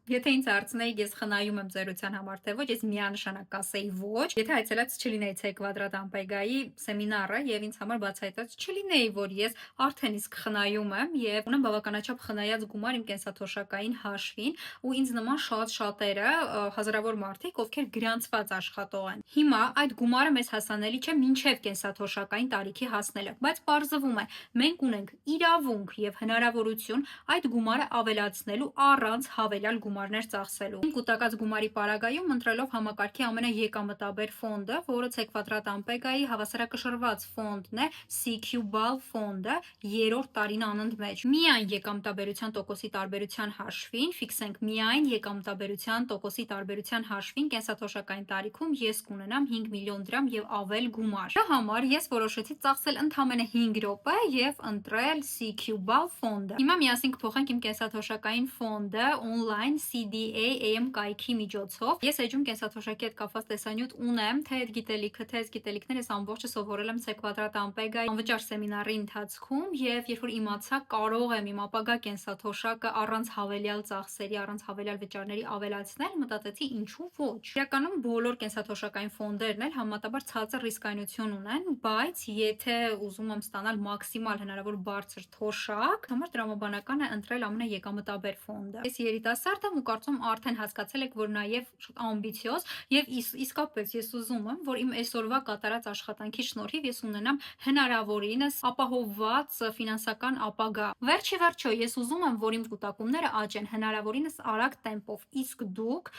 Եթե ինձ հարցնեիք, ես խնայում եմ ծերության համար, թե ոչ, ես միանշանակ կասեի ոչ։ Եթե այցելած չլինեի C Quadrat Ampegայի սեմինարը եւ ինձ համար բացահայտած չլինեի, որ ես արդեն իսկ խնայում եմ եւ ունեմ բավականաչափ խնայած գումար իմ կենսաթոշակային հաշվին, ու ինձ նման շատերը, հազարավոր մարդիկ, ովքեր գրանցված աշխատող են։ Հիմա այդ գումարը մեզ հասանելի չէ մինչեւ կենսաթոշակային տարիքի հասնելը, բայց պարզվում է, մենք ունենք իրավունք եւ հնարավորություն այդ գումարը ավելացնելու առանց հավելյալ գումարներ ծախսելու։ Կուտակած գումարի պարագայում ընտրելով համակարգի ամենաեկամտաբեր ֆոնդը, որը C Quadrat Ampegայի հավասարակշռված ֆոնդն է, CQ-BAL ֆոնդը, երրորդ տարին անընդմեջ։ Միայն եկամտաբերության տոկոսի տարբերության հաշվին, ֆիքսենք միայն եկամտաբերության տոկոսի տարբերության հաշվին կենսաթոշակային տարիքում ես կունենամ 5 միլիոն դրամ եւ ավել գումար։ Դրա համար ես որոշեցի ծախսել ընդամենը 5 րոպե եւ ընտրել CQ-BAL ֆոնդը։ Հիմա միասին կփոխենք իմ կենսաթոշակային ֆոնդը on-line CDA AM կայքի միջոցով։ Ես էջում կենսաթոշակի հետ կապված տեսանյութ ունեմ, թե այդ գիտելիքը, թե այս գիտելիքները ես ամբողջը սովորել եմ C Quadrat Ampegայի անվճար սեմինարի ընթացքում, եւ երբ որ իմացա կարող եմ իմ ապագա կենսաթոշակը առանց հավելյալ ծախսերի, առանց հավելյալ վճարների ավելացնել, մտածեցի ինչու ոչ։ Իրականում բոլոր կենսաթոշակային ֆոնդերն էլ համեմատաբար ցածր ռիսկայնություն ունեն, բայց եթե ուզում եմ ստանալ մաքսիմալ հնարավոր բարձր թոշակ, համար տրամաբանական է ընտրել ամենաեկամտաբեր ֆոնդը։ Ես երիտասարդ եմ ու կարծում արդեն հասկացել եք, որ նաև շատ ամբիցիոզ եւ իսկապես ես ուզում եմ, որ իմ այսօրվա կատարած աշխատանքի շնորհիվ ես ունենամ հնարավորինս ապահովված ֆինանսական ապագա։ Վերջի վերջո ես ուզում եմ, որ իմ կուտակումները աճեն հնարավորինս արագ տեմպով, իսկ դուք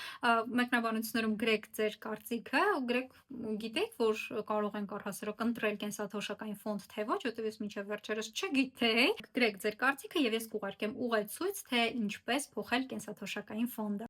մեկնաբանություններում գրեք ձեր կարծիքը, գրեք գիտեք, որ կարող ենք առհասարակ ընտրել կենսաթոշակային ֆոնդ թե ոչ, որտեղ ես մինչև վերջերս չգիտեի։ Գրեք ձեր կարծիքը եւ ես կուղարկեմ ուղեցույց, թե ինչպես փոխել կենսաթոշակային ֆոնդը։